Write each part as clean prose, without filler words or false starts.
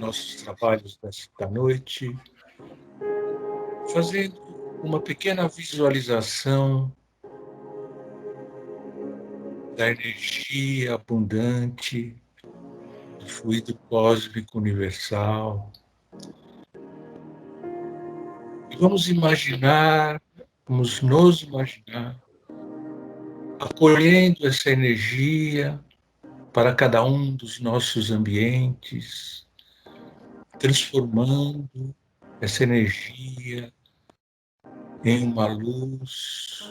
nossos trabalhos desta noite, fazendo uma pequena visualização da energia abundante do fluido cósmico universal. E vamos nos imaginar acolhendo essa energia para cada um dos nossos ambientes, transformando essa energia em uma luz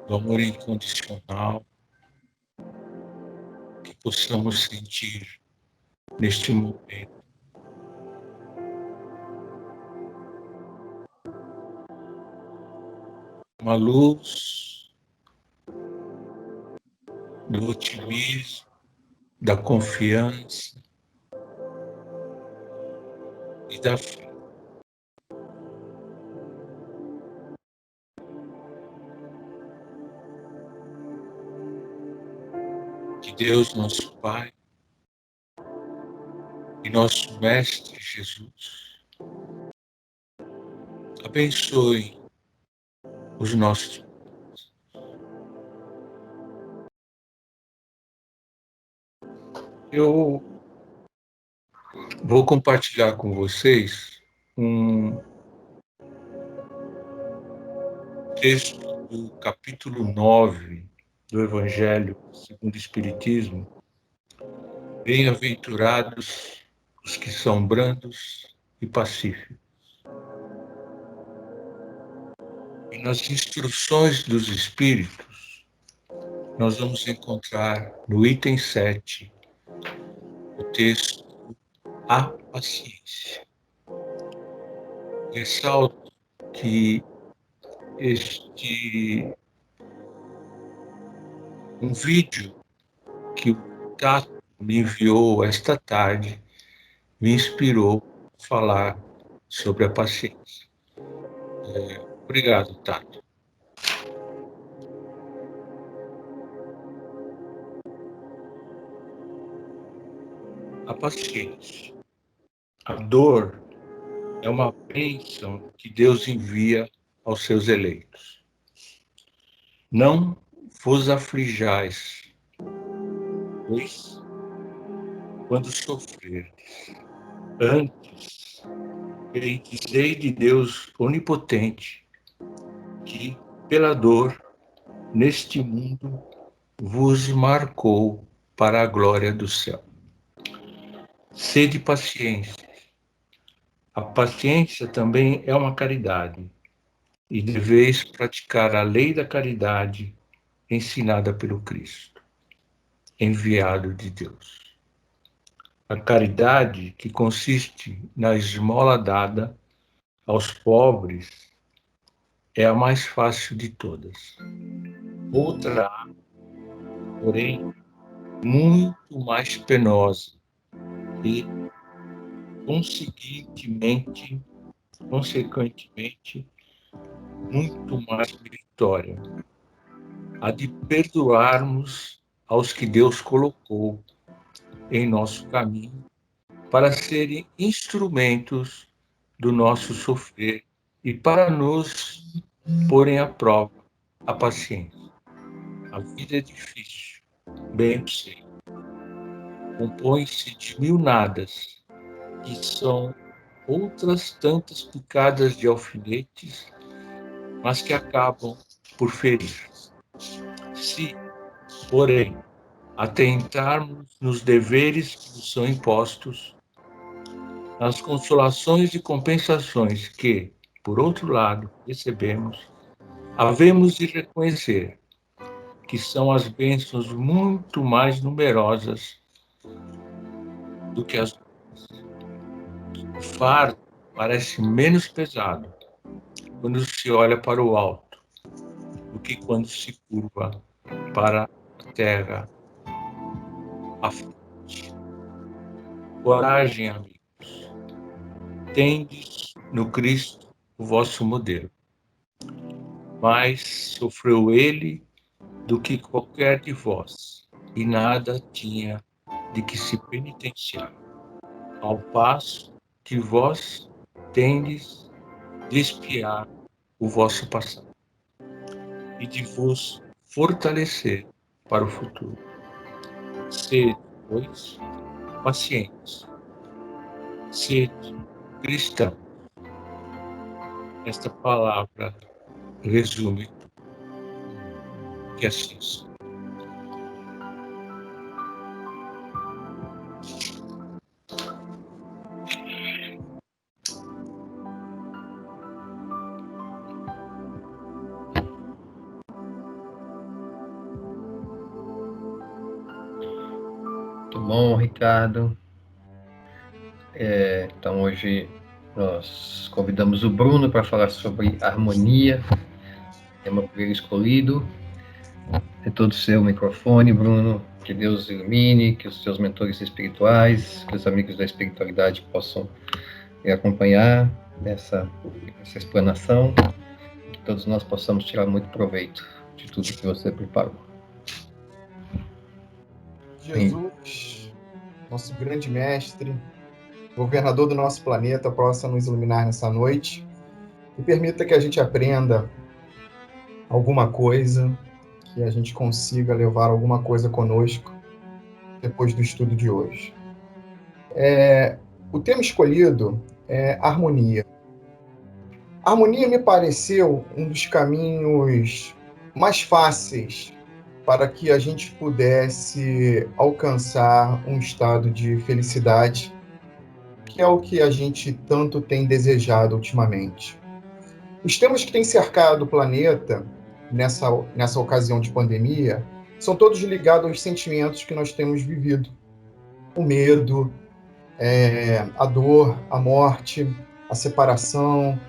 do amor incondicional, que possamos sentir neste momento. Uma luz do otimismo, da confiança e da fé. Que Deus, nosso Pai, e nosso Mestre Jesus abençoe os nossos. Eu vou compartilhar com vocês um texto do capítulo 9 do Evangelho segundo o Espiritismo. Bem-aventurados os que são brandos e pacíficos. E nas instruções dos Espíritos, nós vamos encontrar no item 7 o texto A Paciência. Ressalto que um vídeo que o Tato me enviou esta tarde me inspirou a falar sobre a paciência. Obrigado, Tato. A paciência. A dor é uma bênção que Deus envia aos seus eleitos. Não vos aflijais, pois, quando sofrerdes, antes bendizei de Deus onipotente, que, pela dor, neste mundo, vos marcou para a glória do céu. Sede paciência. A paciência também é uma caridade, e deveis praticar a lei da caridade ensinada pelo Cristo, enviado de Deus. A caridade, que consiste na esmola dada aos pobres, é a mais fácil de todas. Outra, porém, muito mais penosa e, consequentemente, muito mais meritória, a de perdoarmos aos que Deus colocou em nosso caminho para serem instrumentos do nosso sofrer e para nos porem à prova a paciência. A vida é difícil, bem eu sei. Compõe-se de mil nadas, que são outras tantas picadas de alfinetes, mas que acabam por ferir. Se, porém, atentarmos nos deveres que nos são impostos, nas consolações e compensações que, por outro lado, recebemos, havemos de reconhecer que são as bênçãos muito mais numerosas do que as dores. O fardo parece menos pesado quando se olha para o alto do que quando se curva para a terra à frente. Coragem, amigos. Tendes no Cristo o vosso modelo. Mais sofreu ele do que qualquer de vós, e nada tinha de que se penitenciar, ao passo que vós tendes de espiar o vosso passado e de vos fortalecer para o futuro. Sede, pois, pacientes, sede cristão. Esta palavra resume que assim sou. Muito bom, Ricardo. Então, hoje nós convidamos o Bruno para falar sobre harmonia, tema por ele escolhido. É todo seu microfone, Bruno. Que Deus ilumine, que os seus mentores espirituais, que os amigos da espiritualidade possam acompanhar essa explanação, que todos nós possamos tirar muito proveito de tudo que você preparou. Jesus, nosso grande mestre, governador do nosso planeta, possa nos iluminar nessa noite e permita que a gente aprenda alguma coisa, que a gente consiga levar alguma coisa conosco depois do estudo de hoje. O tema escolhido é harmonia. Harmonia me pareceu um dos caminhos mais fáceis para que a gente pudesse alcançar um estado de felicidade, que é o que a gente tanto tem desejado ultimamente. Os temas que têm cercado o planeta nessa ocasião de pandemia são todos ligados aos sentimentos que nós temos vivido. O medo, a dor, a morte, a separação.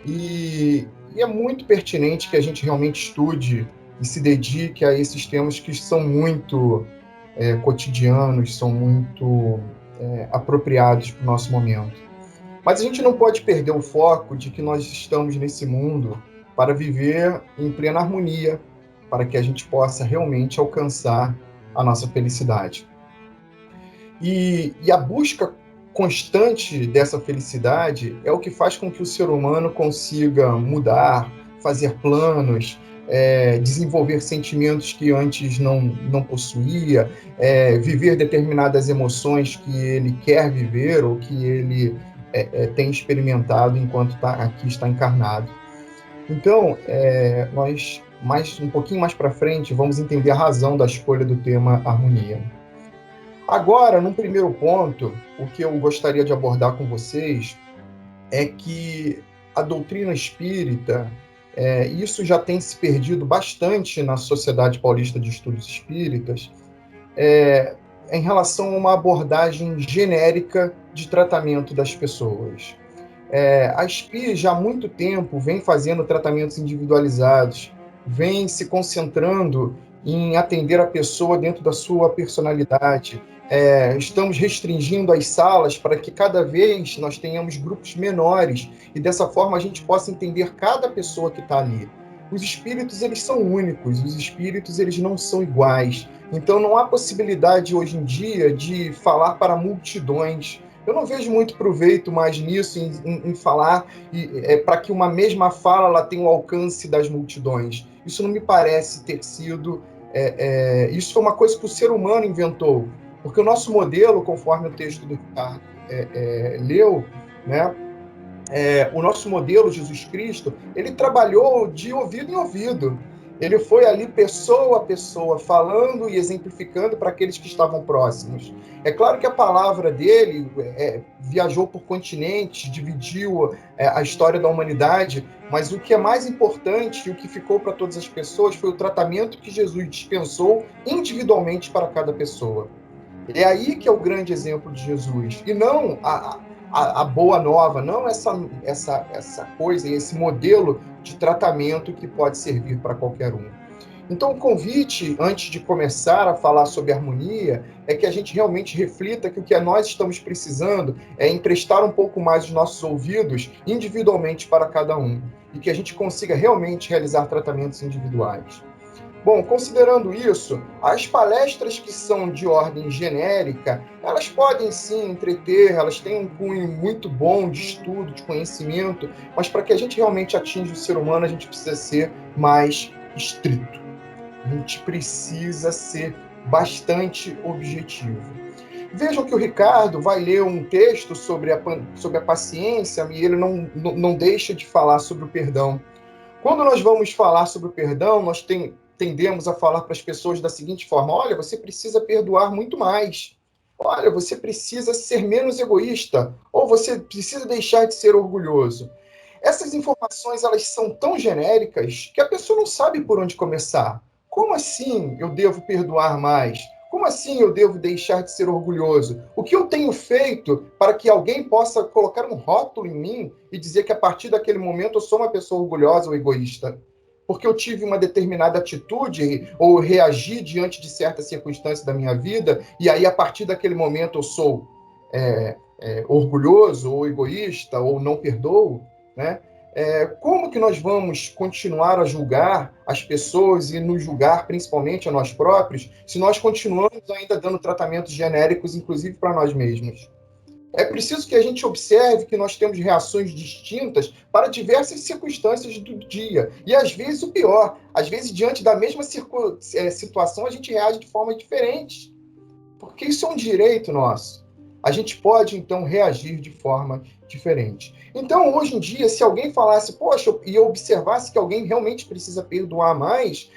E é muito pertinente que a gente realmente estude e se dedique a esses temas que são muito cotidianos, são muito apropriados para o nosso momento. Mas a gente não pode perder o foco de que nós estamos nesse mundo para viver em plena harmonia, para que a gente possa realmente alcançar a nossa felicidade. E a busca constante dessa felicidade é o que faz com que o ser humano consiga mudar, fazer planos, desenvolver sentimentos que antes não possuía, viver determinadas emoções que ele quer viver ou que ele tem experimentado enquanto aqui está encarnado. Então, nós um pouquinho mais para frente vamos entender a razão da escolha do tema harmonia. Agora, num primeiro ponto, o que eu gostaria de abordar com vocês é que a doutrina espírita, isso já tem se perdido bastante na Sociedade Paulista de Estudos Espíritas, em relação a uma abordagem genérica de tratamento das pessoas. A SPI já há muito tempo vem fazendo tratamentos individualizados, vem se concentrando em atender a pessoa dentro da sua personalidade. Estamos restringindo as salas para que cada vez nós tenhamos grupos menores e dessa forma a gente possa entender cada pessoa que está ali. Os espíritos, eles são únicos, os espíritos, eles não são iguais. Então não há possibilidade hoje em dia de falar para multidões. Eu não vejo muito proveito mais nisso, em falar para que uma mesma fala ela tenha o alcance das multidões. Isso não me parece ter sido... isso foi uma coisa que o ser humano inventou. Porque o nosso modelo, conforme o texto do Ricardo leu, né, o nosso modelo, Jesus Cristo, ele trabalhou de ouvido em ouvido. Ele foi ali pessoa a pessoa, falando e exemplificando para aqueles que estavam próximos. É claro que a palavra dele viajou por continentes, dividiu a história da humanidade, mas o que é mais importante e o que ficou para todas as pessoas foi o tratamento que Jesus dispensou individualmente para cada pessoa. É aí que é o grande exemplo de Jesus, e não a boa nova, não essa coisa, esse modelo de tratamento que pode servir para qualquer um. Então, o convite, antes de começar a falar sobre harmonia, é que a gente realmente reflita que o que nós estamos precisando é emprestar um pouco mais os nossos ouvidos individualmente para cada um, e que a gente consiga realmente realizar tratamentos individuais. Bom, considerando isso, as palestras que são de ordem genérica, elas podem sim entreter, elas têm um cunho muito bom de estudo, de conhecimento, mas para que a gente realmente atinja o ser humano, a gente precisa ser mais estrito. A gente precisa ser bastante objetivo. Vejam que o Ricardo vai ler um texto sobre a paciência e ele não deixa de falar sobre o perdão. Quando nós vamos falar sobre o perdão, nós tendemos a falar para as pessoas da seguinte forma: olha, você precisa perdoar muito mais. Olha, você precisa ser menos egoísta. Ou você precisa deixar de ser orgulhoso. Essas informações, elas são tão genéricas que a pessoa não sabe por onde começar. Como assim eu devo perdoar mais? Como assim eu devo deixar de ser orgulhoso? O que eu tenho feito para que alguém possa colocar um rótulo em mim e dizer que a partir daquele momento eu sou uma pessoa orgulhosa ou egoísta? Porque eu tive uma determinada atitude ou reagi diante de certa circunstância da minha vida e aí a partir daquele momento eu sou orgulhoso ou egoísta ou não perdoo, né? Como que nós vamos continuar a julgar as pessoas e nos julgar principalmente a nós próprios se nós continuamos ainda dando tratamentos genéricos, inclusive para nós mesmos? É preciso que a gente observe que nós temos reações distintas para diversas circunstâncias do dia. E, às vezes, o pior, às vezes, diante da mesma situação, a gente reage de forma diferente. Porque isso é um direito nosso. A gente pode, então, reagir de forma diferente. Então, hoje em dia, se alguém falasse, poxa, e eu observasse que alguém realmente precisa perdoar mais,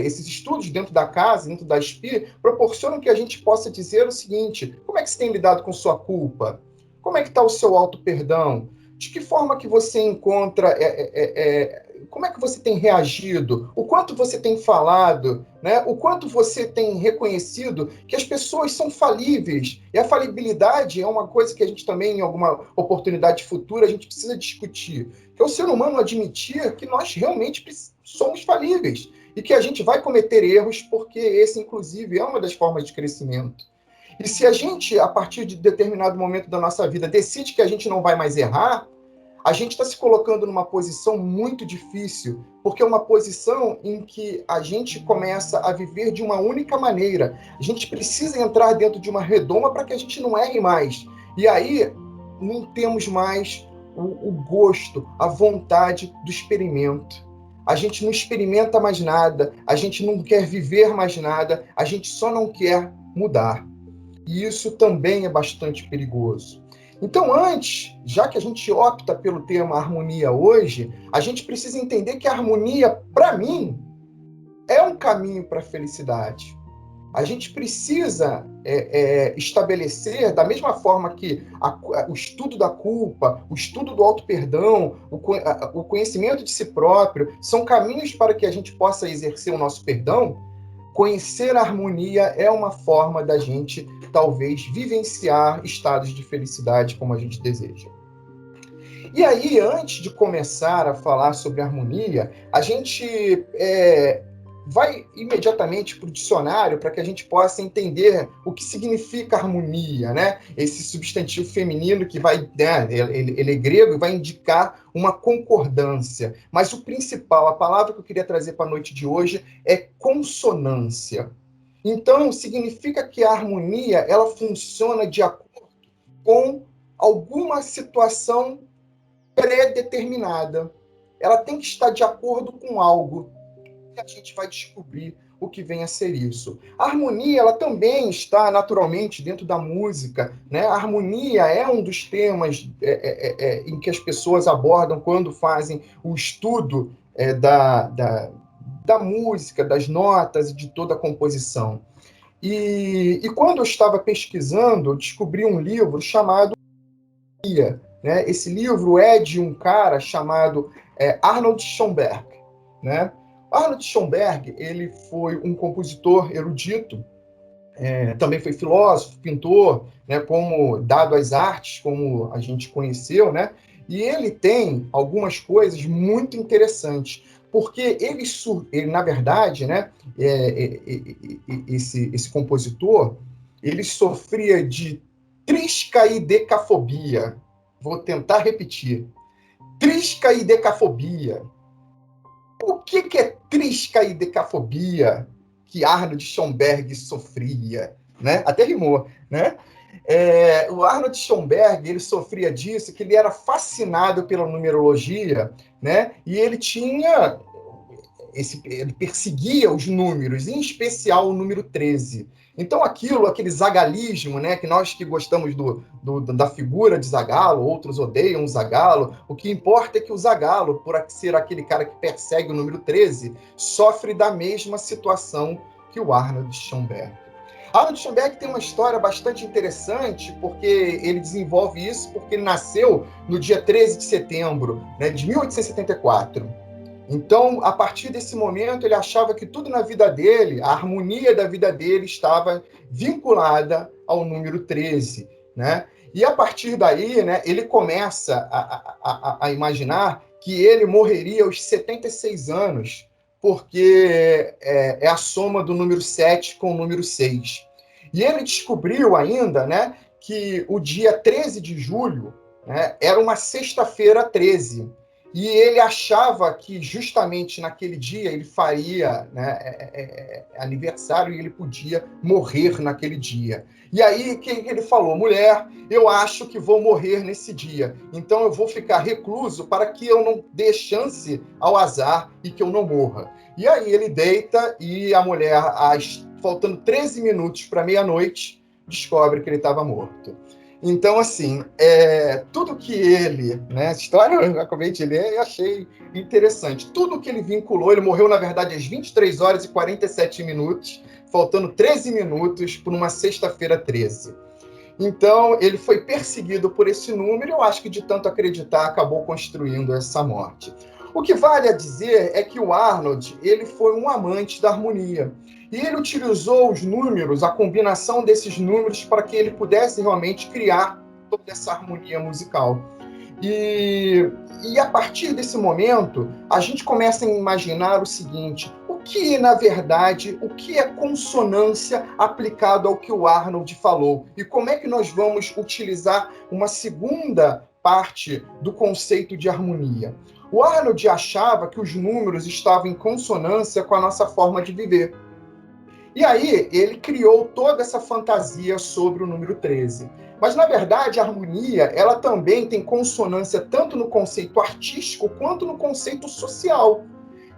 esses estudos dentro da casa, dentro da SPI, proporcionam que a gente possa dizer o seguinte: como é que você tem lidado com sua culpa? Como é que está o seu auto-perdão? De que forma que você encontra, como é que você tem reagido? O quanto você tem falado, né? O quanto você tem reconhecido que as pessoas são falíveis. E a falibilidade é uma coisa que a gente também, em alguma oportunidade futura, a gente precisa discutir. Que é o ser humano admitir que nós realmente somos falíveis e que a gente vai cometer erros, porque esse, inclusive, é uma das formas de crescimento. E se a gente, a partir de determinado momento da nossa vida, decide que a gente não vai mais errar, a gente está se colocando numa posição muito difícil, porque é uma posição em que a gente começa a viver de uma única maneira. A gente precisa entrar dentro de uma redoma para que a gente não erre mais. E aí não temos mais o gosto, a vontade do experimento. A gente não experimenta mais nada, a gente não quer viver mais nada, a gente só não quer mudar. E isso também é bastante perigoso. Então, antes, já que a gente opta pelo tema harmonia hoje, a gente precisa entender que a harmonia, para mim, é um caminho para a felicidade. A gente precisa estabelecer, da mesma forma que o estudo da culpa, o estudo do auto-perdão, o conhecimento de si próprio, são caminhos para que a gente possa exercer o nosso perdão. Conhecer a harmonia é uma forma da gente, talvez, vivenciar estados de felicidade como a gente deseja. E aí, antes de começar a falar sobre harmonia, a gente vai imediatamente para o dicionário para que a gente possa entender o que significa harmonia, né? Esse substantivo feminino que vai, né, ele é grego e vai indicar uma concordância. Mas o principal, a palavra que eu queria trazer para a noite de hoje é consonância. Então, significa que a harmonia ela funciona de acordo com alguma situação pré-determinada. Ela tem que estar de acordo com algo. E a gente vai descobrir o que vem a ser isso. A harmonia, ela também está naturalmente dentro da música, né? A harmonia é um dos temas em que as pessoas abordam quando fazem o estudo da música, das notas e de toda a composição. E quando eu estava pesquisando, eu descobri um livro chamado né? Esse livro é de um cara chamado Arnold Schoenberg, né? Arnold Schoenberg, ele foi um compositor erudito, também foi filósofo, pintor, né, como dado às artes, como a gente conheceu, né? E ele tem algumas coisas muito interessantes, porque ele na verdade, né, esse compositor, ele sofria de triscaidecafobia. Vou tentar repetir. Triscaidecafobia. O que é triscaidecafobia que Arnold Schoenberg sofria? Né? Até rimou, né? O Arnold Schoenberg, ele sofria disso, que ele era fascinado pela numerologia, né? E ele tinha... ele perseguia os números, em especial o número 13. Então, aquele zagalismo, né, que nós que gostamos da figura de Zagalo, outros odeiam o Zagalo, o que importa é que o Zagalo, por ser aquele cara que persegue o número 13, sofre da mesma situação que o Arnold Schoenberg. Arnold Schoenberg tem uma história bastante interessante, porque ele desenvolve isso, porque ele nasceu no dia 13 de setembro, né, de 1874. Então, a partir desse momento, ele achava que tudo na vida dele, a harmonia da vida dele, estava vinculada ao número 13, né? E a partir daí, né, ele começa a imaginar que ele morreria aos 76 anos, porque é a soma do número 7 com o número 6. E ele descobriu ainda, né, que o dia 13 de julho, né, era uma sexta-feira 13. E ele achava que justamente naquele dia ele faria, né, aniversário e ele podia morrer naquele dia. E aí que ele falou: mulher, eu acho que vou morrer nesse dia, então eu vou ficar recluso para que eu não dê chance ao azar e que eu não morra. E aí ele deita e a mulher, faltando 13 minutos para meia-noite, descobre que ele estava morto. Então, assim, tudo que ele... né, essa história eu acabei de ler e achei interessante. Tudo que ele vinculou, ele morreu, na verdade, às 23 horas e 47 minutos, faltando 13 minutos por uma sexta-feira 13. Então, ele foi perseguido por esse número e eu acho que, de tanto acreditar, acabou construindo essa morte. O que vale a dizer é que o Arnold, ele foi um amante da harmonia. E ele utilizou os números, a combinação desses números, para que ele pudesse realmente criar toda essa harmonia musical. E a partir desse momento, a gente começa a imaginar o seguinte: o que, na verdade, o que é consonância aplicado ao que o Arnold falou? E como é que nós vamos utilizar uma segunda parte do conceito de harmonia? O Arnold achava que os números estavam em consonância com a nossa forma de viver. E aí, ele criou toda essa fantasia sobre o número 13. Mas, na verdade, a harmonia, ela também tem consonância tanto no conceito artístico quanto no conceito social.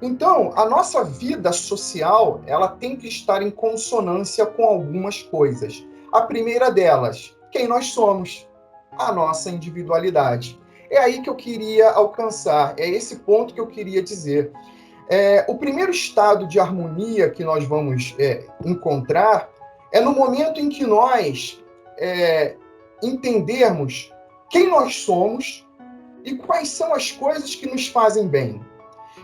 Então, a nossa vida social, ela tem que estar em consonância com algumas coisas. A primeira delas, quem nós somos, a nossa individualidade. É aí que eu queria alcançar, é esse ponto que eu queria dizer. O primeiro estado de harmonia que nós vamos encontrar é no momento em que nós entendermos quem nós somos e quais são as coisas que nos fazem bem.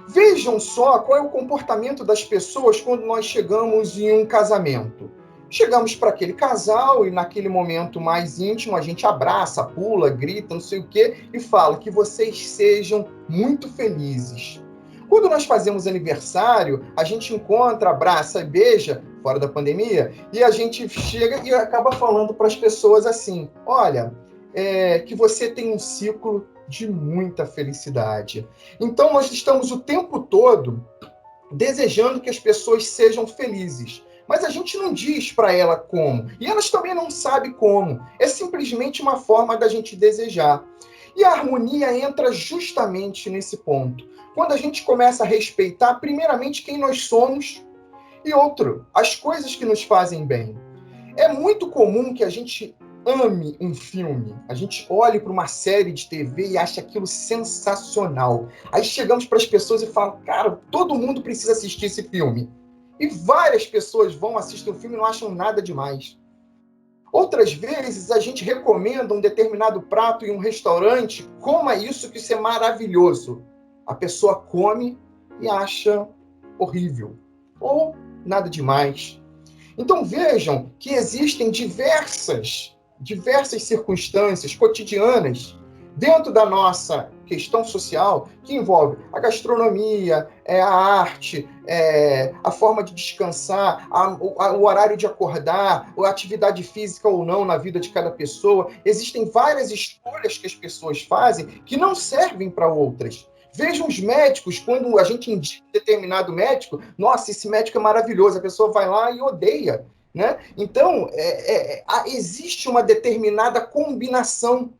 Vejam só qual é o comportamento das pessoas quando nós chegamos em um casamento. Chegamos para aquele casal e naquele momento mais íntimo a gente abraça, pula, grita, não sei o quê, e fala que vocês sejam muito felizes. Quando nós fazemos aniversário, a gente encontra, abraça e beija, fora da pandemia, e a gente chega e acaba falando para as pessoas assim: olha, que você tem um ciclo de muita felicidade. Então, nós estamos o tempo todo desejando que as pessoas sejam felizes. Mas a gente não diz para ela como. E elas também não sabem como. É simplesmente uma forma da gente desejar. E a harmonia entra justamente nesse ponto. Quando a gente começa a respeitar, primeiramente, quem nós somos e outro, as coisas que nos fazem bem. É muito comum que a gente ame um filme, a gente olhe para uma série de TV e acha aquilo sensacional. Aí chegamos para as pessoas e falamos: cara, todo mundo precisa assistir esse filme. E várias pessoas vão assistir o filme e não acham nada demais. Outras vezes, a gente recomenda um determinado prato em um restaurante: coma isso, que isso é maravilhoso. A pessoa come e acha horrível. Ou nada demais. Então vejam que existem diversas circunstâncias cotidianas dentro da nossa questão social que envolve a gastronomia, a arte, a forma de descansar, o horário de acordar, a atividade física ou não na vida de cada pessoa. Existem várias escolhas que as pessoas fazem que não servem para outras. Vejam os médicos, quando a gente indica determinado médico, nossa, esse médico é maravilhoso, a pessoa vai lá e odeia, né? Então, existe uma determinada combinação.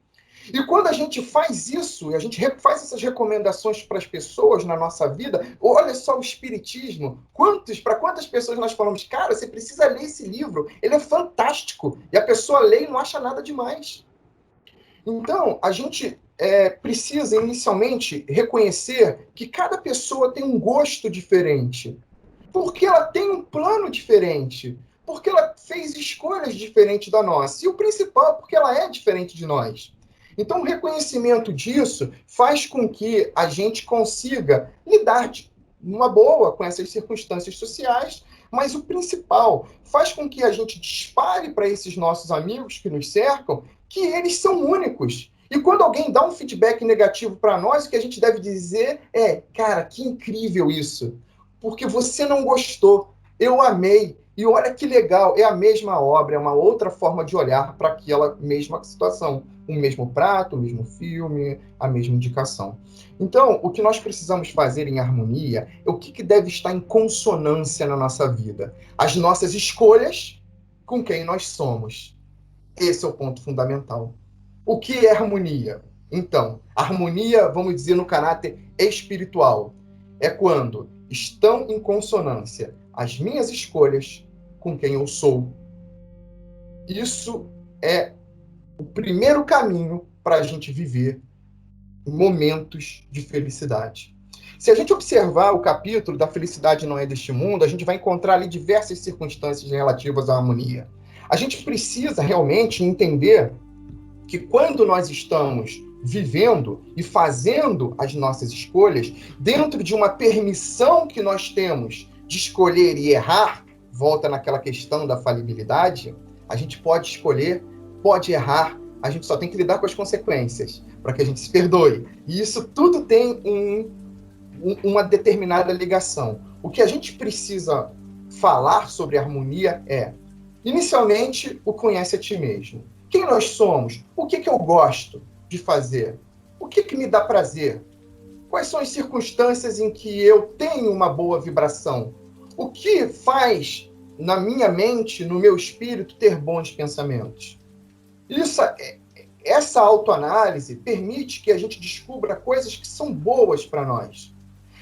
E quando a gente faz isso, a gente faz essas recomendações para as pessoas na nossa vida, olha só o Espiritismo. Para quantas pessoas nós falamos, cara, você precisa ler esse livro, ele é fantástico. E a pessoa lê e não acha nada demais. Então, a gente precisa inicialmente reconhecer que cada pessoa tem um gosto diferente, porque ela tem um plano diferente, porque ela fez escolhas diferentes da nossa, e o principal, porque ela é diferente de nós. Então, o reconhecimento disso faz com que a gente consiga lidar numa boa com essas circunstâncias sociais, mas o principal, faz com que a gente dispare para esses nossos amigos que nos cercam que eles são únicos. E quando alguém dá um feedback negativo para nós, o que a gente deve dizer é, cara, que incrível isso. Porque você não gostou, eu amei. E olha que legal, é a mesma obra, é uma outra forma de olhar para aquela mesma situação. O mesmo prato, o mesmo filme, a mesma indicação. Então, o que nós precisamos fazer em harmonia é o que deve estar em consonância na nossa vida. As nossas escolhas com quem nós somos. Esse é o ponto fundamental. O que é harmonia? Então, harmonia, vamos dizer, no caráter espiritual, é quando estão em consonância as minhas escolhas com quem eu sou. Isso é o primeiro caminho para a gente viver momentos de felicidade. Se a gente observar o capítulo da Felicidade Não É Deste Mundo, a gente vai encontrar ali diversas circunstâncias relativas à harmonia. A gente precisa realmente entender que quando nós estamos vivendo e fazendo as nossas escolhas, dentro de uma permissão que nós temos de escolher e errar, volta naquela questão da falibilidade, a gente pode escolher, pode errar, a gente só tem que lidar com as consequências, para que a gente se perdoe. E isso tudo tem uma determinada ligação. O que a gente precisa falar sobre harmonia é, inicialmente, o conhece a ti mesmo. Quem nós somos? O que eu gosto de fazer? O que me dá prazer? Quais são as circunstâncias em que eu tenho uma boa vibração? O que faz na minha mente, no meu espírito, ter bons pensamentos? Essa autoanálise permite que a gente descubra coisas que são boas para nós.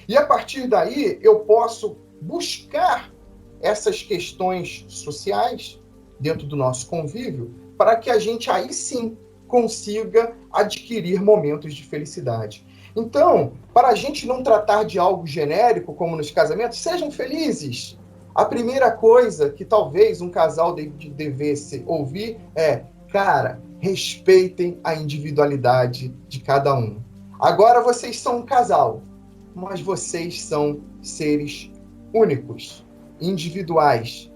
E a partir daí, eu posso buscar essas questões sociais dentro do nosso convívio, para que a gente aí sim consiga adquirir momentos de felicidade. Então, para a gente não tratar de algo genérico, como nos casamentos, sejam felizes. A primeira coisa que talvez um casal devesse ouvir é, cara, respeitem a individualidade de cada um. Agora vocês são um casal, mas vocês são seres únicos, individuais.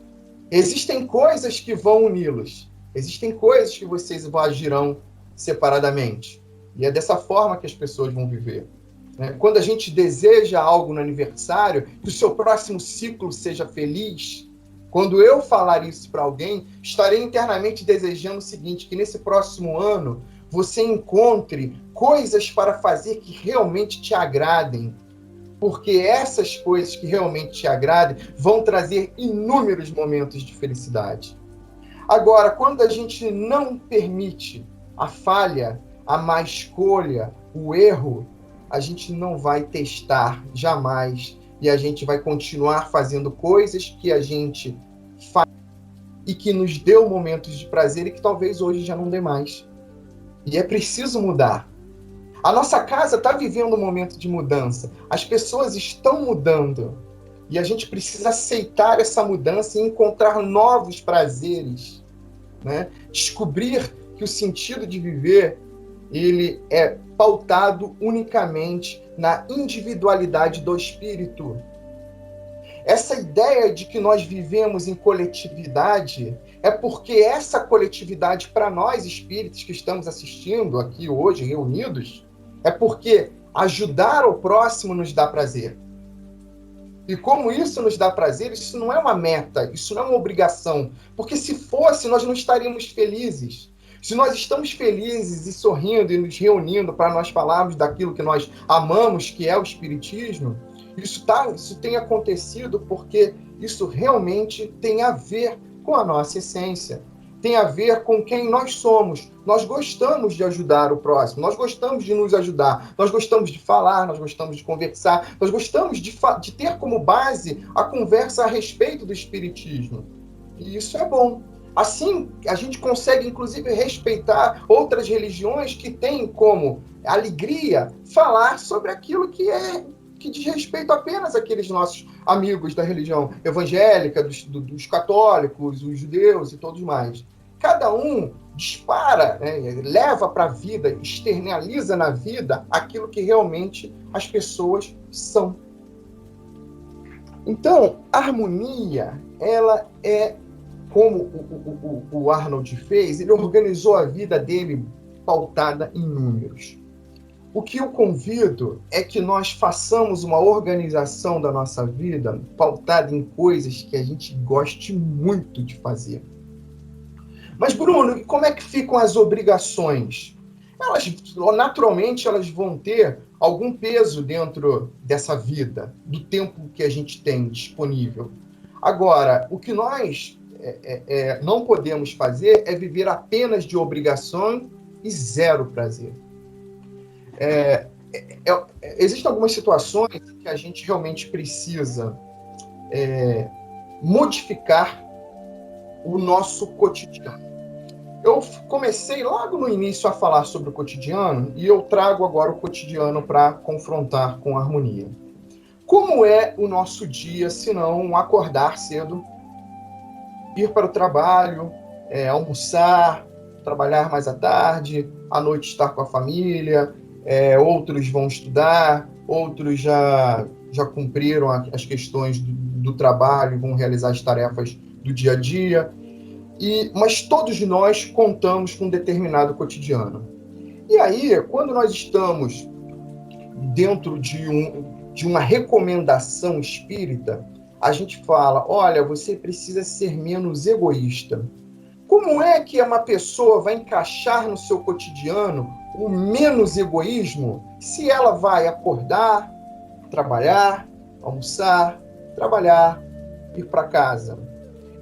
Existem coisas que vão uni-los. Existem coisas que vocês agirão separadamente. E é dessa forma que as pessoas vão viver. Quando a gente deseja algo no aniversário, que o seu próximo ciclo seja feliz, quando eu falar isso para alguém, estarei internamente desejando o seguinte, que nesse próximo ano você encontre coisas para fazer que realmente te agradem, porque essas coisas que realmente te agradem vão trazer inúmeros momentos de felicidade. Agora, quando a gente não permite a falha, a má escolha, o erro, a gente não vai testar jamais e a gente vai continuar fazendo coisas que a gente faz e que nos deu momentos de prazer e que talvez hoje já não dê mais. E é preciso mudar. A nossa casa está vivendo um momento de mudança. As pessoas estão mudando. E a gente precisa aceitar essa mudança e encontrar novos prazeres, né? Descobrir que o sentido de viver ele é pautado unicamente na individualidade do espírito. Essa ideia de que nós vivemos em coletividade é porque essa coletividade, para nós espíritos que estamos assistindo aqui hoje, reunidos, é porque ajudar o próximo nos dá prazer. E como isso nos dá prazer, isso não é uma meta, isso não é uma obrigação. Porque se fosse, nós não estaríamos felizes. Se nós estamos felizes e sorrindo e nos reunindo para nós falarmos daquilo que nós amamos, que é o Espiritismo, isso tem acontecido porque isso realmente tem a ver com a nossa essência, tem a ver com quem nós somos. Nós gostamos de ajudar o próximo, nós gostamos de nos ajudar, nós gostamos de falar, nós gostamos de conversar, nós gostamos de ter como base a conversa a respeito do Espiritismo. E isso é bom. Assim, a gente consegue, inclusive, respeitar outras religiões que têm como alegria falar sobre aquilo que diz respeito apenas àqueles nossos amigos da religião evangélica, dos católicos, os judeus e todos mais. Cada um dispara, né, leva para a vida, externaliza na vida aquilo que realmente as pessoas são. Então, a harmonia, ela é, como o Arnold fez, ele organizou a vida dele pautada em números. O que eu convido é que nós façamos uma organização da nossa vida pautada em coisas que a gente goste muito de fazer. Mas, Bruno, como é que ficam as obrigações? Naturalmente, elas vão ter algum peso dentro dessa vida, do tempo que a gente tem disponível. Agora, o que nós não podemos fazer é viver apenas de obrigação e zero prazer. Existem algumas situações que a gente realmente precisa modificar o nosso cotidiano. Eu comecei logo no início a falar sobre o cotidiano e eu trago agora o cotidiano para confrontar com a harmonia. Como é o nosso dia, se não acordar cedo, ir para o trabalho, almoçar, trabalhar mais à tarde, à noite estar com a família, outros vão estudar, outros já cumpriram as questões do trabalho, vão realizar as tarefas do dia a dia, mas todos nós contamos com um determinado cotidiano. E aí, quando nós estamos dentro de uma recomendação espírita, a gente fala, olha, você precisa ser menos egoísta. Como é que uma pessoa vai encaixar no seu cotidiano o menos egoísmo se ela vai acordar, trabalhar, almoçar, trabalhar, ir para casa?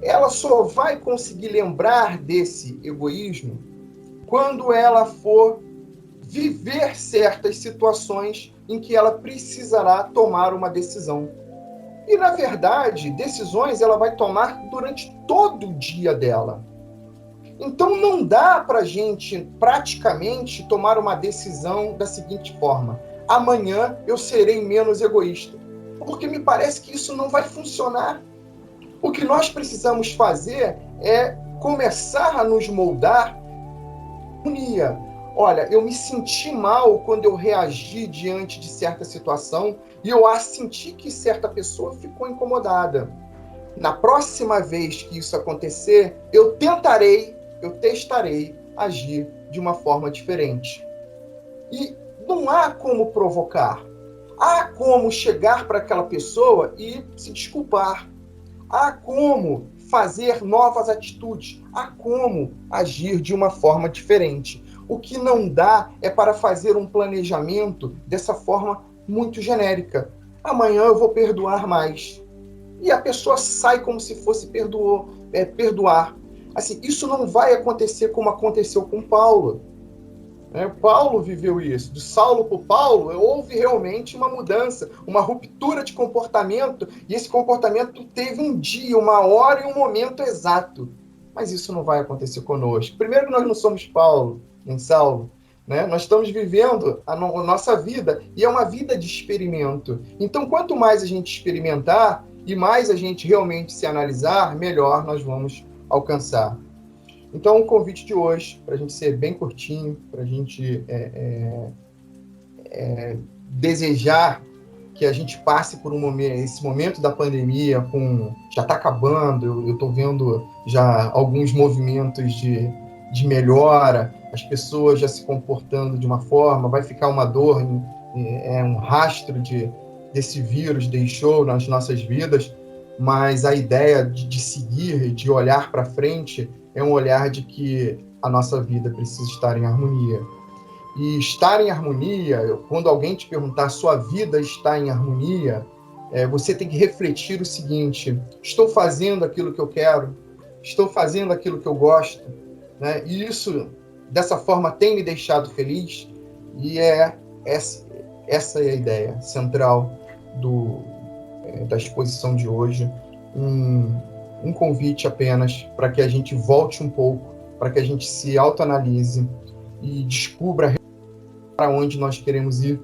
Ela só vai conseguir lembrar desse egoísmo quando ela for viver certas situações em que ela precisará tomar uma decisão. E, na verdade, decisões ela vai tomar durante todo o dia dela. Então, não dá para a gente, praticamente, tomar uma decisão da seguinte forma: amanhã eu serei menos egoísta. Porque me parece que isso não vai funcionar. O que nós precisamos fazer é começar a nos moldar. Olha, eu me senti mal quando eu reagi diante de certa situação e eu senti que certa pessoa ficou incomodada. Na próxima vez que isso acontecer, eu testarei agir de uma forma diferente. E não há como provocar. Há como chegar para aquela pessoa e se desculpar. Há como fazer novas atitudes. Há como agir de uma forma diferente. O que não dá é para fazer um planejamento dessa forma muito genérica. Amanhã eu vou perdoar mais. E a pessoa sai como se fosse perdoar. Assim, isso não vai acontecer como aconteceu com Paulo. Paulo viveu isso. De Saulo para Paulo, houve realmente uma mudança, uma ruptura de comportamento, e esse comportamento teve um dia, uma hora e um momento exato. Mas isso não vai acontecer conosco. Primeiro, nós não somos Paulo, nem Saulo. Nós estamos vivendo a nossa vida, e é uma vida de experimento. Então, quanto mais a gente experimentar, e mais a gente realmente se analisar, melhor nós vamos alcançar. Então, o convite de hoje, para a gente ser bem curtinho, para a gente desejar que a gente passe por esse momento da pandemia, já está acabando, eu estou vendo já alguns movimentos de melhora, as pessoas já se comportando de uma forma, vai ficar uma dor, um rastro desse vírus deixou nas nossas vidas, mas a ideia de seguir, de olhar para frente, é um olhar de que a nossa vida precisa estar em harmonia. E estar em harmonia, quando alguém te perguntar, sua vida está em harmonia, você tem que refletir o seguinte: estou fazendo aquilo que eu quero? Estou fazendo aquilo que eu gosto? Né? E isso, dessa forma, tem me deixado feliz? E essa é a ideia central da exposição de hoje. Um convite apenas para que a gente volte um pouco, para que a gente se autoanalise e descubra para onde nós queremos ir.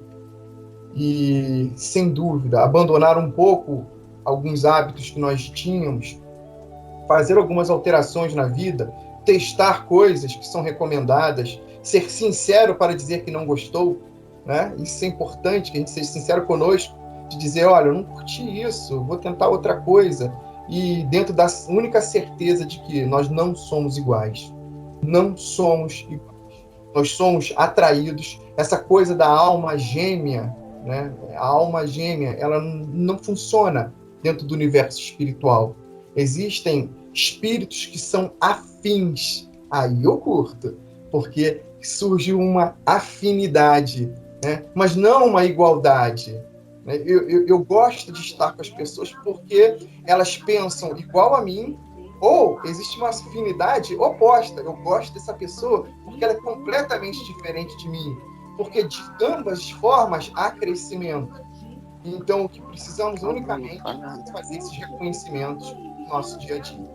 E, sem dúvida, abandonar um pouco alguns hábitos que nós tínhamos, fazer algumas alterações na vida, testar coisas que são recomendadas, ser sincero para dizer que não gostou, né? Isso é importante, que a gente seja sincero conosco, de dizer, olha, eu não curti isso, vou tentar outra coisa. E dentro da única certeza de que nós não somos iguais. Não somos iguais. Nós somos atraídos. Essa coisa da alma gêmea, né? A alma gêmea, ela não funciona dentro do universo espiritual. Existem espíritos que são afins. Aí eu curto, porque surge uma afinidade, né? Mas não uma igualdade. Eu gosto de estar com as pessoas porque elas pensam igual a mim, ou existe uma afinidade oposta. Eu gosto dessa pessoa porque ela é completamente diferente de mim. Porque de ambas as formas há crescimento. Então, o que precisamos unicamente é fazer esses reconhecimentos no nosso dia a dia.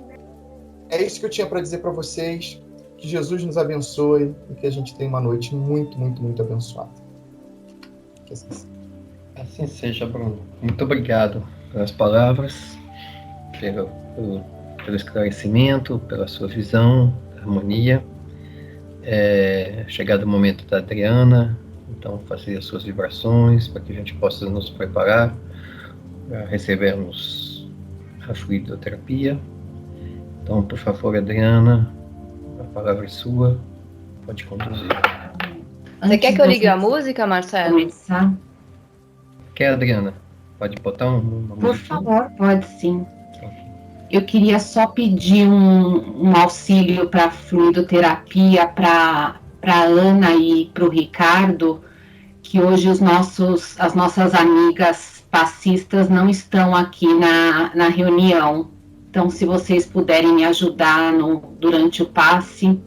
É isso que eu tinha para dizer para vocês. Que Jesus nos abençoe e que a gente tenha uma noite muito, muito, muito abençoada. Que assim seja. Assim seja, Bruno. Muito obrigado pelas palavras, pelo esclarecimento, pela sua visão, harmonia. Chegado o momento da Adriana, então fazer as suas vibrações para que a gente possa nos preparar para recebermos a fluidoterapia. Então, por favor, Adriana, a palavra é sua, pode conduzir. Você quer que eu ligue a música, Marcelo? Começar? Quer, Adriana? Pode botar uma Por música? favor, pode sim. Eu queria só pedir um auxílio para a fluidoterapia para a Ana e para o Ricardo, que hoje as nossas amigas passistas não estão aqui na reunião. Então, se vocês puderem me ajudar durante o passe.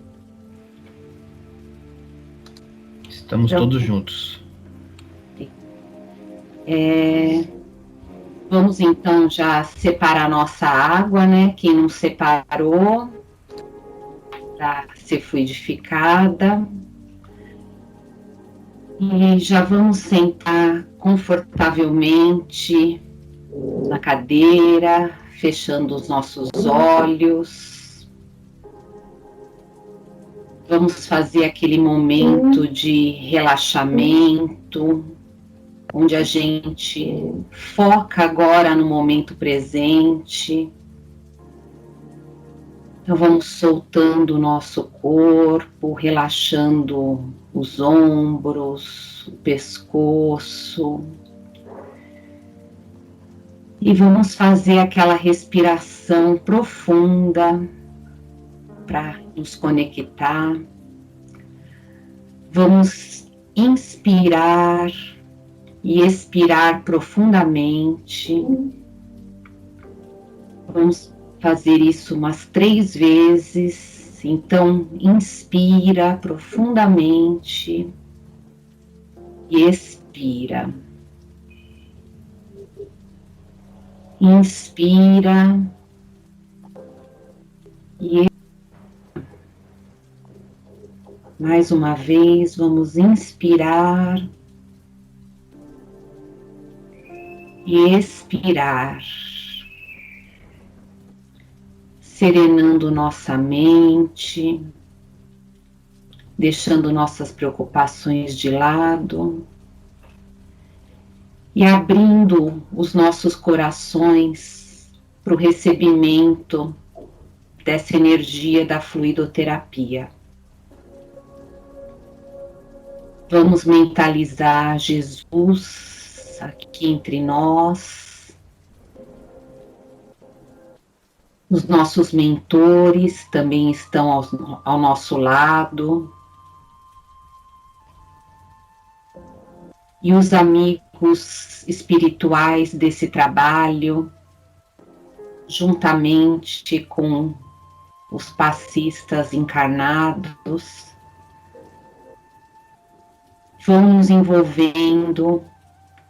Estamos todos juntos. Vamos então já separar nossa água, né? Quem não separou, para ser fluidificada. E já vamos sentar confortavelmente na cadeira, fechando os nossos olhos. Vamos fazer aquele momento de relaxamento, onde a gente foca agora no momento presente. Então vamos soltando o nosso corpo, relaxando os ombros, o pescoço. E vamos fazer aquela respiração profunda para nos conectar. Vamos inspirar e expirar profundamente. Vamos fazer isso umas 3 vezes. Então, inspira profundamente e expira. Inspira e mais uma vez, vamos inspirar e expirar, serenando nossa mente, deixando nossas preocupações de lado e abrindo os nossos corações para o recebimento dessa energia da fluidoterapia. Vamos mentalizar Jesus aqui entre nós. Os nossos mentores também estão ao nosso lado. E os amigos espirituais desse trabalho, juntamente com os passistas encarnados, vão nos envolvendo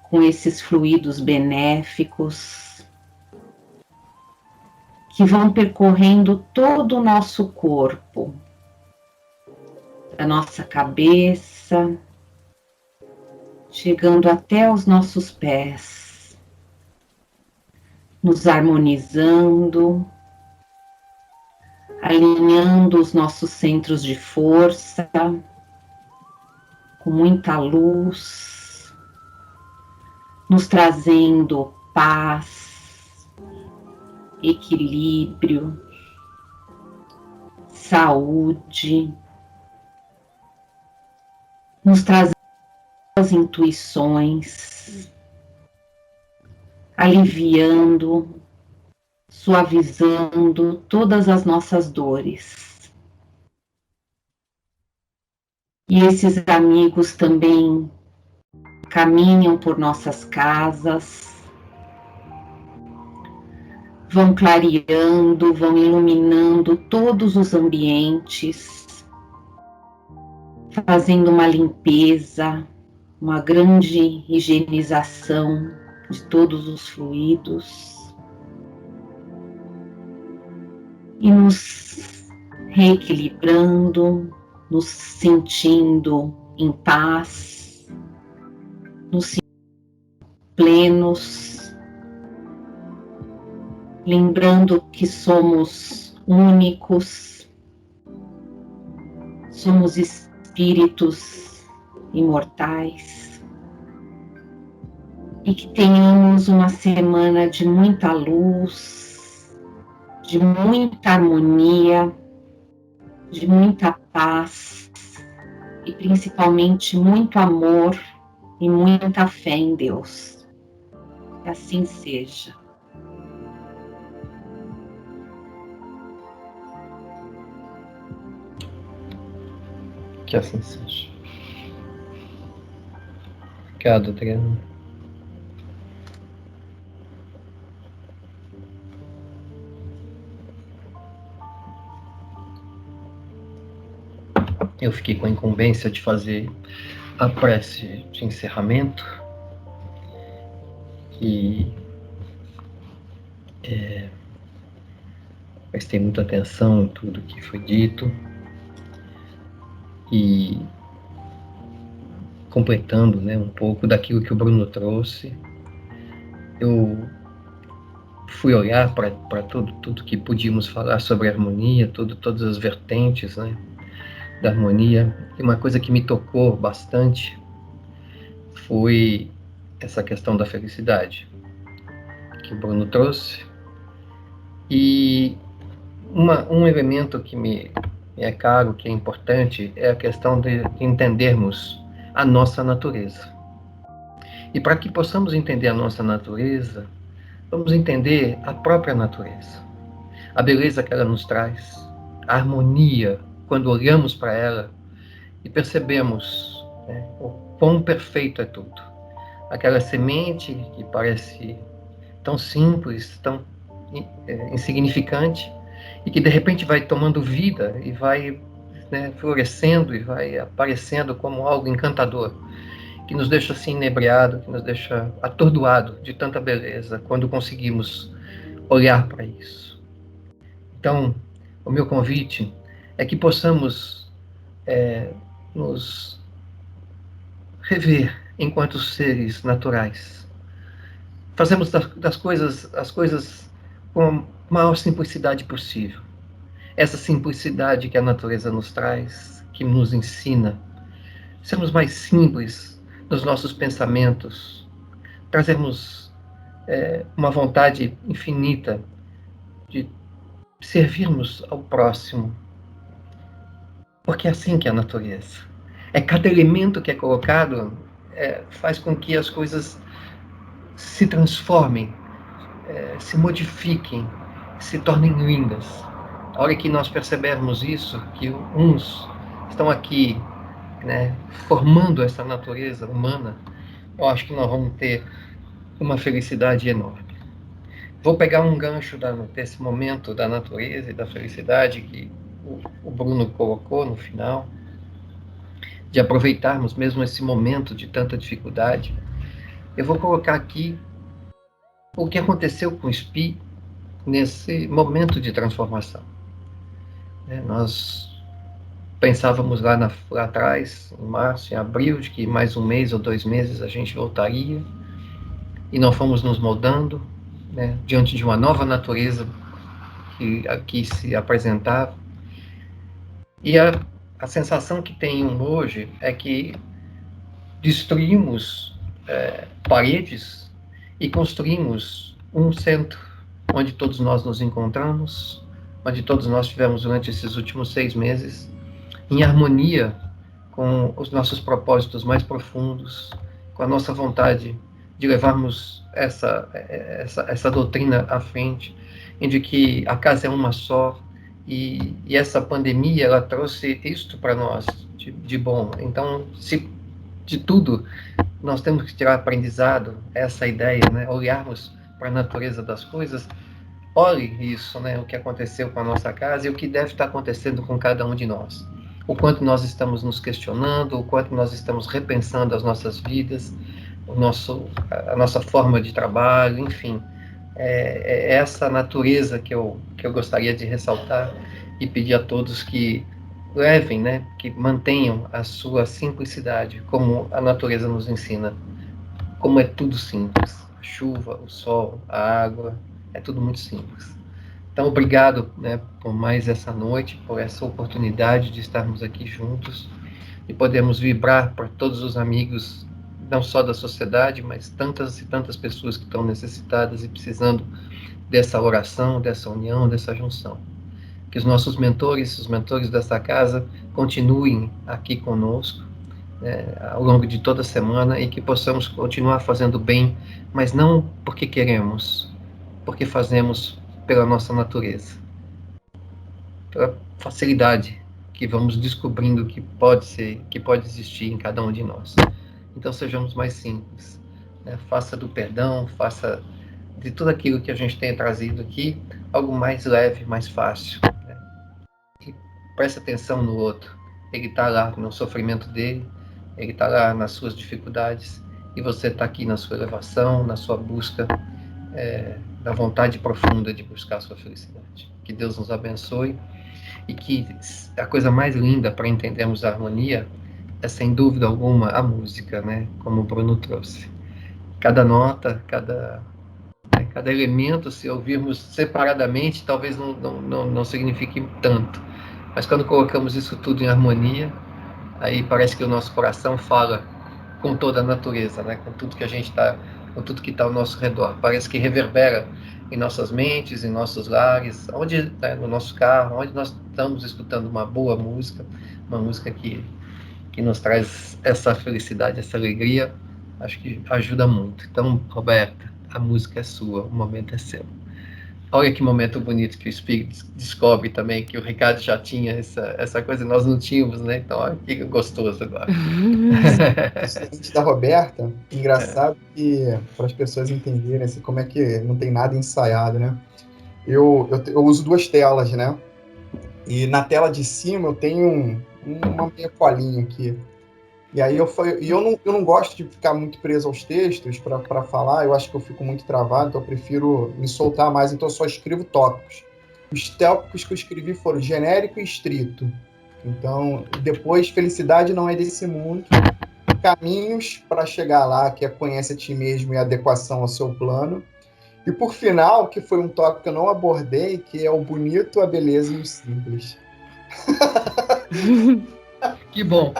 com esses fluidos benéficos que vão percorrendo todo o nosso corpo, da nossa cabeça, chegando até os nossos pés, nos harmonizando, alinhando os nossos centros de força, com muita luz, nos trazendo paz, equilíbrio, saúde, nos trazendo as intuições, aliviando, suavizando todas as nossas dores. E esses amigos também caminham por nossas casas, vão clareando, vão iluminando todos os ambientes, fazendo uma limpeza, uma grande higienização de todos os fluidos e nos reequilibrando, nos sentindo em paz, nos sentindo plenos, lembrando que somos únicos, somos espíritos imortais e que tenhamos uma semana de muita luz, de muita harmonia, de muita paz e principalmente muito amor e muita fé em Deus. Que assim seja. Que assim seja. Obrigado, Adriano. Eu fiquei com a incumbência de fazer a prece de encerramento e prestei muita atenção em tudo que foi dito e completando, né, um pouco daquilo que o Bruno trouxe, eu fui olhar para tudo que podíamos falar sobre harmonia, todas as vertentes, né, da harmonia, e uma coisa que me tocou bastante foi essa questão da felicidade que o Bruno trouxe, e um elemento que me é caro, que é importante, é a questão de entendermos a nossa natureza. E para que possamos entender a nossa natureza, vamos entender a própria natureza, a beleza que ela nos traz, a harmonia, quando olhamos para ela e percebemos, né, o quão perfeito é tudo. Aquela semente que parece tão simples, tão insignificante, e que de repente vai tomando vida e vai, né, florescendo e vai aparecendo como algo encantador, que nos deixa assim inebriado, que nos deixa atordoado de tanta beleza quando conseguimos olhar para isso. Então, o meu convite é que possamos nos rever enquanto seres naturais. Fazemos as coisas com a maior simplicidade possível. Essa simplicidade que a natureza nos traz, que nos ensina. Sermos mais simples nos nossos pensamentos. Trazermos uma vontade infinita de servirmos ao próximo. Porque é assim que é a natureza. Cada elemento que é colocado faz com que as coisas se transformem, se modifiquem, se tornem lindas. A hora que nós percebermos isso, que uns estão aqui, né, formando essa natureza humana, eu acho que nós vamos ter uma felicidade enorme. Vou pegar um gancho desse momento da natureza e da felicidade que o Bruno colocou no final, de aproveitarmos mesmo esse momento de tanta dificuldade. Eu vou colocar aqui o que aconteceu com o SPI nesse momento de transformação. Nós pensávamos lá atrás, em março, em abril, de que mais 1 mês ou 2 meses a gente voltaria, e nós fomos nos moldando, né, diante de uma nova natureza que aqui se apresentava. E a sensação que tenho hoje é que destruímos paredes e construímos um centro onde todos nós nos encontramos, onde todos nós tivemos durante esses últimos 6 meses, em harmonia com os nossos propósitos mais profundos, com a nossa vontade de levarmos essa doutrina à frente, em de que a casa é uma só, e essa pandemia, ela trouxe isto para nós, de bom. Então, se de tudo nós temos que tirar aprendizado, essa ideia, né? Olharmos para a natureza das coisas, olhe isso, né? O que aconteceu com a nossa casa e o que deve estar acontecendo com cada um de nós. O quanto nós estamos nos questionando, o quanto nós estamos repensando as nossas vidas, a nossa forma de trabalho, enfim. É essa natureza que eu gostaria de ressaltar e pedir a todos que levem, né, que mantenham a sua simplicidade, como a natureza nos ensina, como é tudo simples. A chuva, o sol, a água, é tudo muito simples. Então, obrigado, né, por mais essa noite, por essa oportunidade de estarmos aqui juntos e podemos vibrar para todos os amigos, não só da sociedade, mas tantas e tantas pessoas que estão necessitadas e precisando dessa oração, dessa união, dessa junção. Que os nossos mentores, os mentores dessa casa, continuem aqui conosco, né, ao longo de toda a semana, e que possamos continuar fazendo bem, mas não porque queremos, porque fazemos pela nossa natureza, pela facilidade que vamos descobrindo que pode existir em cada um de nós. Então sejamos mais simples, né? Faça do perdão, faça de tudo aquilo que a gente tem trazido aqui algo mais leve, mais fácil, né? E preste atenção no outro. Ele está lá no sofrimento dele, ele está lá nas suas dificuldades, e você está aqui na sua elevação, na sua busca da vontade profunda de buscar a sua felicidade. Que Deus nos abençoe, e que a coisa mais linda para entendermos a harmonia é, sem dúvida alguma, a música, né? Como o Bruno trouxe. Cada nota, cada elemento, se ouvirmos separadamente, talvez não signifique tanto. Mas quando colocamos isso tudo em harmonia, aí parece que o nosso coração fala com toda a natureza, né? Com tudo que a gente está, com tudo que está ao nosso redor. Parece que reverbera em nossas mentes, em nossos lares, onde, né, no nosso carro, onde nós estamos escutando uma boa música, uma música que nos traz essa felicidade, essa alegria, acho que ajuda muito. Então, Roberta, a música é sua, o momento é seu. Olha que momento bonito que o Espírito descobre também, que o Ricardo já tinha essa coisa e nós não tínhamos, né? Então, olha que gostoso agora. Antes da Roberta, engraçado que, para as pessoas entenderem assim, como é que não tem nada ensaiado, né? Eu uso 2 telas, né? E na tela de cima eu tenho uma meia colinha aqui. E aí eu não gosto de ficar muito preso aos textos para falar, eu acho que eu fico muito travado, então eu prefiro me soltar mais, então eu só escrevo tópicos. Os tópicos que eu escrevi foram genérico e estrito. Então, depois, felicidade não é desse mundo, caminhos para chegar lá, que é conhece a ti mesmo e adequação ao seu plano. E por final, que foi um tópico que eu não abordei, que é o bonito, a beleza e o simples. Que bom.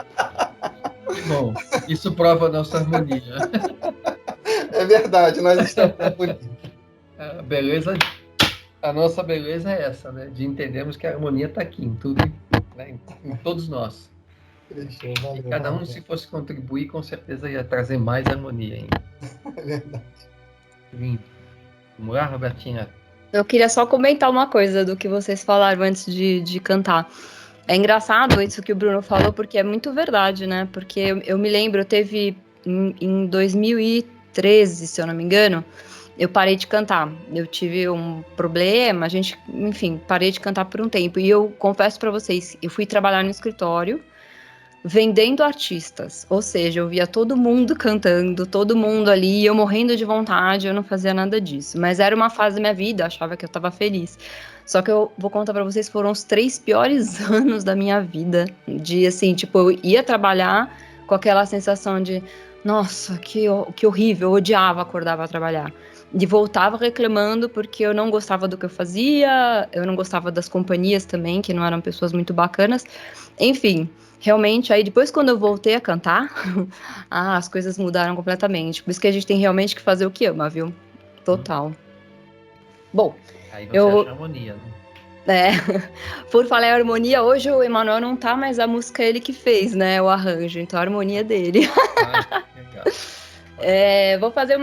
Que bom. Isso prova a nossa harmonia. É verdade, nós estamos bonitos. A beleza, a nossa beleza é essa, né? De entendermos que a harmonia está aqui em tudo, né? Em todos nós. Fechou, valeu, E cada um, se fosse contribuir, com certeza ia trazer mais harmonia ainda. É verdade. Lindo. Vamos lá, Robertinha? Eu queria só comentar uma coisa do que vocês falaram antes de cantar. É engraçado isso que o Bruno falou, porque é muito verdade, né? Porque eu me lembro, teve em 2013, se eu não me engano, eu parei de cantar. Eu tive um problema, enfim, parei de cantar por um tempo. E eu confesso pra vocês, eu fui trabalhar no escritório, vendendo artistas, ou seja, eu via todo mundo cantando, todo mundo ali, eu morrendo de vontade, eu não fazia nada disso, mas era uma fase da minha vida, achava que eu tava feliz. Só que eu vou contar pra vocês, foram os 3 piores anos da minha vida, de assim, tipo, eu ia trabalhar com aquela sensação de, nossa, que horrível, eu odiava acordar pra trabalhar. E voltava reclamando porque eu não gostava do que eu fazia, eu não gostava das companhias também, que não eram pessoas muito bacanas, enfim. Realmente, aí depois quando eu voltei a cantar, as coisas mudaram completamente. Por isso que a gente tem realmente que fazer o que ama, viu? Total. Bom, Aí você acha harmonia, né? por falar em harmonia, hoje o Emanuel não tá, mas a música é ele que fez, né? O arranjo, então a harmonia é dele. Ah, legal. Vou fazer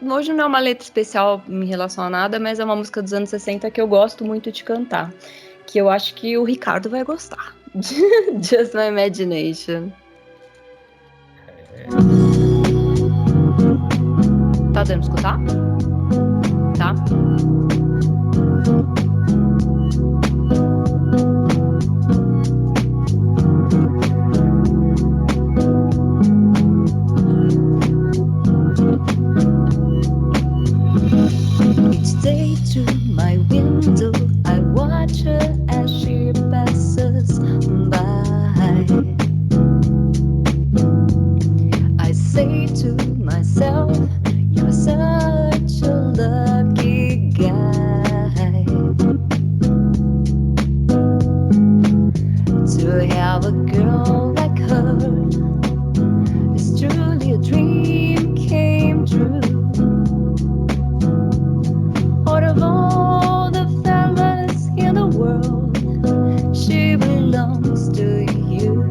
hoje não é uma letra especial em relação a nada, mas é uma música dos anos 60 que eu gosto muito de cantar. Que eu acho que o Ricardo vai gostar. Just My Imagination. Tá dando pra escutar? Tá? Each day through my window I watch her as she passes by. I say to myself, you're such a lucky guy to have a girl like her. It's truly a dream came true. Out of all the fellas in the world, she belongs to you.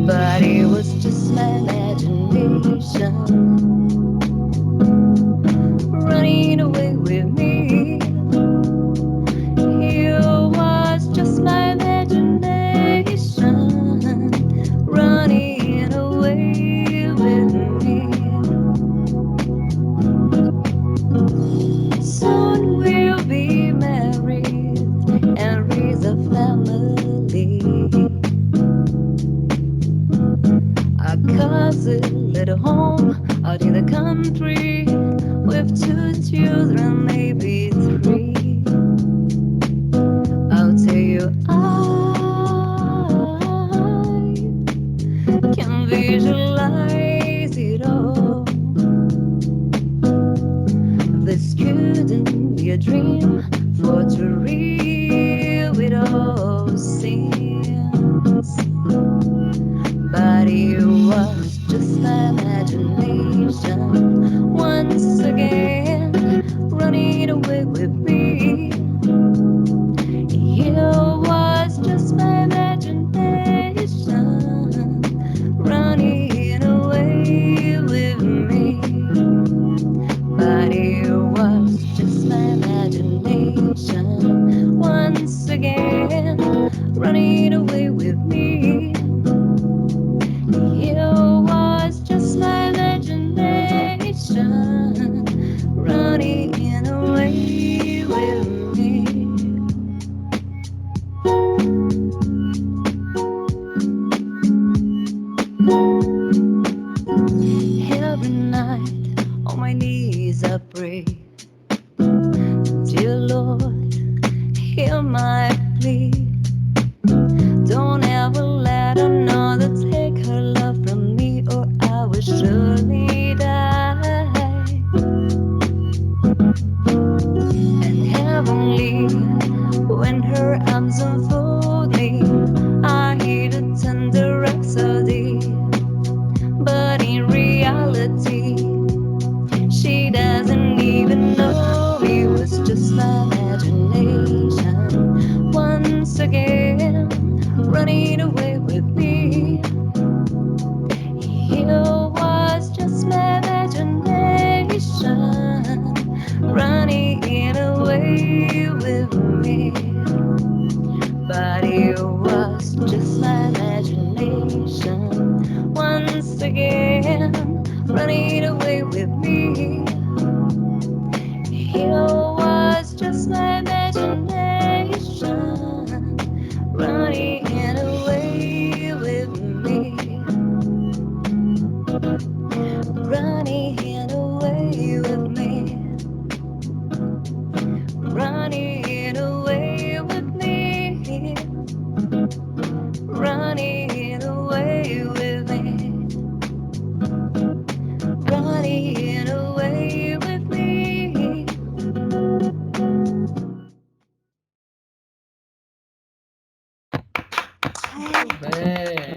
But it was just my imagination running away with me. It was just my imagination running away with me. Soon we'll be married and raise a family. A cozy little home out in the country with 2 children, maybe 3. I'll tell you, I can visualize it all. This couldn't be a dream, for to real it all seems. But it was just my imagination once again running away with me. It was just my imagination running away with me. But it was just my imagination once again running away with me. It was just my imagination running away with me. Every night on my knees I pray, dear Lord, hear my plea. Don't ever let another take her love from me, or I will surely die. And heavenly, when her arms unfold me, I hear the tender rhapsody running away with